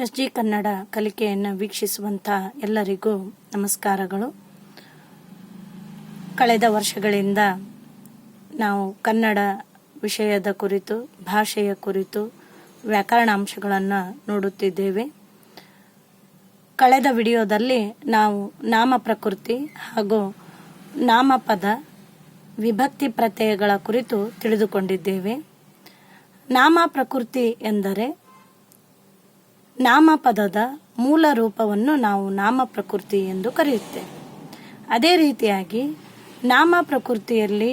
SG Kannada ಕಲಿಕೆಯನ್ನು ವೀಕ್ಷಿಸುವಂಥ ಎಲ್ಲರಿಗೂ ನಮಸ್ಕಾರಗಳು. ಕಳೆದ ವರ್ಷಗಳಿಂದ ನಾವು ಕನ್ನಡ ವಿಷಯದ ಕುರಿತು, ಭಾಷೆಯ ಕುರಿತು, ವ್ಯಾಕರಣಾಂಶಗಳನ್ನು ನೋಡುತ್ತಿದ್ದೇವೆ. ಕಳೆದ ವಿಡಿಯೋದಲ್ಲಿ ನಾವು ನಾಮ ಪ್ರಕೃತಿ ಹಾಗೂ ನಾಮಪದ ವಿಭಕ್ತಿ ಪ್ರತ್ಯಯಗಳ ಕುರಿತು ತಿಳಿದುಕೊಂಡಿದ್ದೇವೆ. ನಾಮ ಪ್ರಕೃತಿ ಎಂದರೆ ನಾಮಪದದ ಮೂಲ ರೂಪವನ್ನು ನಾವು ನಾಮ ಪ್ರಕೃತಿ ಎಂದು ಕರೆಯುತ್ತೇವೆ. ಅದೇ ರೀತಿಯಾಗಿ ನಾಮ ಪ್ರಕೃತಿಯಲ್ಲಿ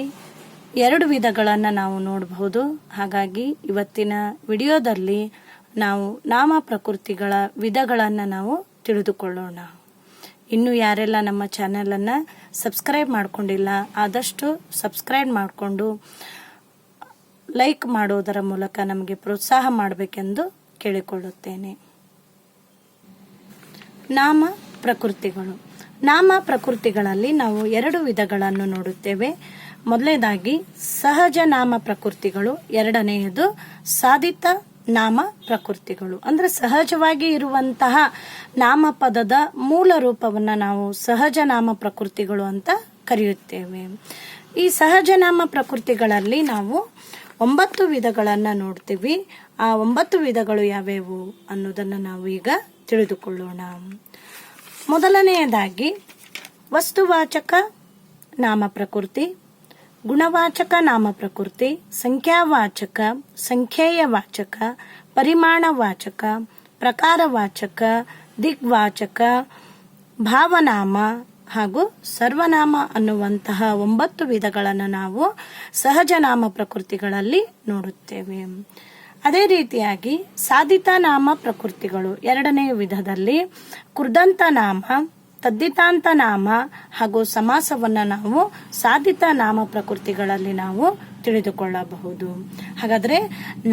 ಎರಡು ವಿಧಗಳನ್ನು ನಾವು ನೋಡಬಹುದು. ಹಾಗಾಗಿ ಇವತ್ತಿನ ವಿಡಿಯೋದಲ್ಲಿ ನಾವು ನಾಮ ಪ್ರಕೃತಿಗಳ ವಿಧಗಳನ್ನು ನಾವು ತಿಳಿದುಕೊಳ್ಳೋಣ. ಇನ್ನು ಯಾರೆಲ್ಲ ನಮ್ಮ ಚಾನೆಲನ್ನು ಸಬ್ಸ್ಕ್ರೈಬ್ ಮಾಡಿಕೊಂಡಿಲ್ಲ, ಆದಷ್ಟು ಸಬ್ಸ್ಕ್ರೈಬ್ ಮಾಡಿಕೊಂಡು ಲೈಕ್ ಮಾಡೋದರ ಮೂಲಕ ನಮಗೆ ಪ್ರೋತ್ಸಾಹ ಮಾಡಬೇಕೆಂದು ಕೇಳಿಕೊಳ್ಳುತ್ತೇನೆ. ನಾಮ ಪ್ರಕೃತಿಗಳು. ನಾಮ ಪ್ರಕೃತಿಗಳಲ್ಲಿ ನಾವು ಎರಡು ವಿಧಗಳನ್ನು ನೋಡುತ್ತೇವೆ. ಮೊದಲನೇದಾಗಿ ಸಹಜ ನಾಮ ಪ್ರಕೃತಿಗಳು, ಎರಡನೆಯದು ಸಾಧಿತ ನಾಮ ಪ್ರಕೃತಿಗಳು. ಅಂದರೆ ಸಹಜವಾಗಿ ಇರುವಂತಹ ನಾಮಪದದ ಮೂಲ ರೂಪವನ್ನು ನಾವು ಸಹಜ ನಾಮ ಪ್ರಕೃತಿಗಳು ಅಂತ ಕರೆಯುತ್ತೇವೆ. ಈ ಸಹಜ ನಾಮ ಪ್ರಕೃತಿಗಳಲ್ಲಿ ನಾವು 9 ವಿಧಗಳನ್ನು ನೋಡ್ತೀವಿ. ಆ 9 ವಿಧಗಳು ಯಾವ್ಯಾವು ಅನ್ನೋದನ್ನು ನಾವು ಈಗ ತಿಳಿದುಕೊಳ್ಳೋಣ. ಮೊದಲನೆಯದಾಗಿ ವಸ್ತುವಾಚಕ ನಾಮ ಪ್ರಕೃತಿ, ಗುಣವಾಚಕ ನಾಮ ಪ್ರಕೃತಿ, ಸಂಖ್ಯಾವಾಚಕ, ಸಂಖ್ಯೇಯವಾಚಕ, ಪರಿಮಾಣವಾಚಕ, ಪ್ರಕಾರವಾಚಕ, ದಿಗ್ವಾಚಕ, ಭಾವನಾಮ ಹಾಗೂ ಸರ್ವನಾಮ ಅನ್ನುವಂತಹ 9 ವಿಧಗಳನ್ನು ನಾವು ಸಹಜ ನಾಮ ಪ್ರಕೃತಿಗಳಲ್ಲಿ ನೋಡುತ್ತೇವೆ. ಅದೇ ರೀತಿಯಾಗಿ ಸಾಧಿತ ನಾಮ ಪ್ರಕೃತಿಗಳು ಎರಡನೆಯ ವಿಧದಲ್ಲಿ ಕೃದಂತ ನಾಮ, ತದ್ದಿತಾಂತ ನಾಮ ಹಾಗೂ ಸಮಾಸವನ್ನು ನಾವು ಸಾಧಿತ ನಾಮ ಪ್ರಕೃತಿಗಳಲ್ಲಿ ನಾವು ತಿಳಿದುಕೊಳ್ಳಬಹುದು. ಹಾಗಾದ್ರೆ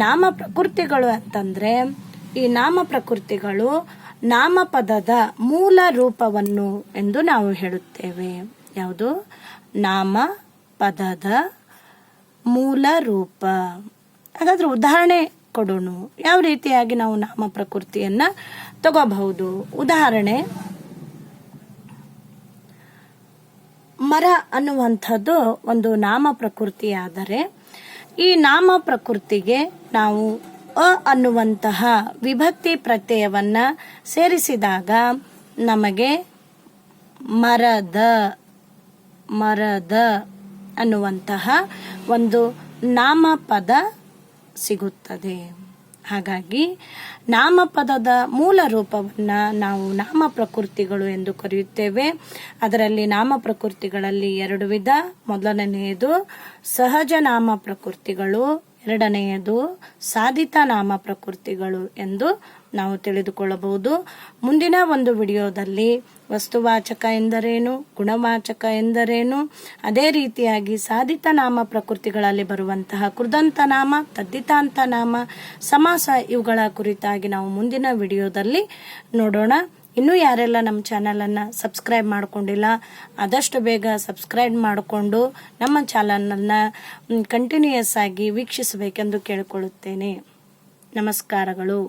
ನಾಮ ಪ್ರಕೃತಿಗಳು ಅಂತಂದ್ರೆ ಈ ನಾಮ ಪ್ರಕೃತಿಗಳು ನಾಮಪದದ ಮೂಲ ರೂಪವನ್ನು ಎಂದು ನಾವು ಹೇಳುತ್ತೇವೆ. ಯಾವುದು? ನಾಮ ಪದದ ಮೂಲ ರೂಪ. ಹಾಗಾದ್ರೆ ಉದಾಹರಣೆ ಕೊಡೋಣ. ಯಾವ ರೀತಿಯಾಗಿ ನಾವು ನಾಮ ಪ್ರಕೃತಿಯನ್ನ ತಗೋಬಹುದು? ಉದಾಹರಣೆ, ಮರ ಅನ್ನುವಂಥದ್ದು ಒಂದು ನಾಮ ಪ್ರಕೃತಿ. ಆದರೆ ಈ ನಾಮ ಪ್ರಕೃತಿಗೆ ನಾವು ಅ ಅನ್ನುವಂತಹ ವಿಭಕ್ತಿ ಪ್ರತ್ಯಯವನ್ನ ಸೇರಿಸಿದಾಗ ನಮಗೆ ಮರದ ಅನ್ನುವಂತಹ ಒಂದು ನಾಮಪದ ಸಿಗುತ್ತದೆ. ಹಾಗಾಗಿ ನಾಮಪದದ ಮೂಲ ರೂಪವನ್ನು ನಾವು ನಾಮ ಪ್ರಕೃತಿಗಳು ಎಂದು ಕರೆಯುತ್ತೇವೆ. ಅದರಲ್ಲಿ ನಾಮ ಪ್ರಕೃತಿಗಳಲ್ಲಿ 2 ವಿಧ. ಮೊದಲನೆಯದು ಸಹಜ ನಾಮ ಪ್ರಕೃತಿಗಳು, ಎರಡನೆಯದು ಸಾಧಿತ ನಾಮ ಪ್ರಕೃತಿಗಳು ಎಂದು ನಾವು ತಿಳಿದುಕೊಳ್ಳಬಹುದು. ಮುಂದಿನ ಒಂದು ವಿಡಿಯೋದಲ್ಲಿ ವಸ್ತುವಾಚಕ ಎಂದರೇನು, ಗುಣವಾಚಕ ಎಂದರೇನು, ಅದೇ ರೀತಿಯಾಗಿ ಸಾಧಿತ ನಾಮ ಪ್ರಕೃತಿಗಳಲ್ಲಿ ಬರುವಂತಹ ಕೃದಂತ ನಾಮ, ತದ್ದಿತಾಂತ ನಾಮ, ಸಮಾಸ ಇವುಗಳ ಕುರಿತಾಗಿ ನಾವು ಮುಂದಿನ ವಿಡಿಯೋದಲ್ಲಿ ನೋಡೋಣ. ಇನ್ನೂ ಯಾರೆಲ್ಲ ನಮ್ಮ ಚಾನಲನ್ನು ಸಬ್ಸ್ಕ್ರೈಬ್ ಮಾಡಿಕೊಂಡಿಲ್ಲ, ಆದಷ್ಟು ಬೇಗ ಸಬ್ಸ್ಕ್ರೈಬ್ ಮಾಡಿಕೊಂಡು ನಮ್ಮ ಚಾನಲನ್ನು ಕಂಟಿನ್ಯೂಯಸ್ ಆಗಿ ವೀಕ್ಷಿಸಬೇಕೆಂದು ಕೇಳಿಕೊಳ್ಳುತ್ತೇನೆ. ನಮಸ್ಕಾರಗಳು.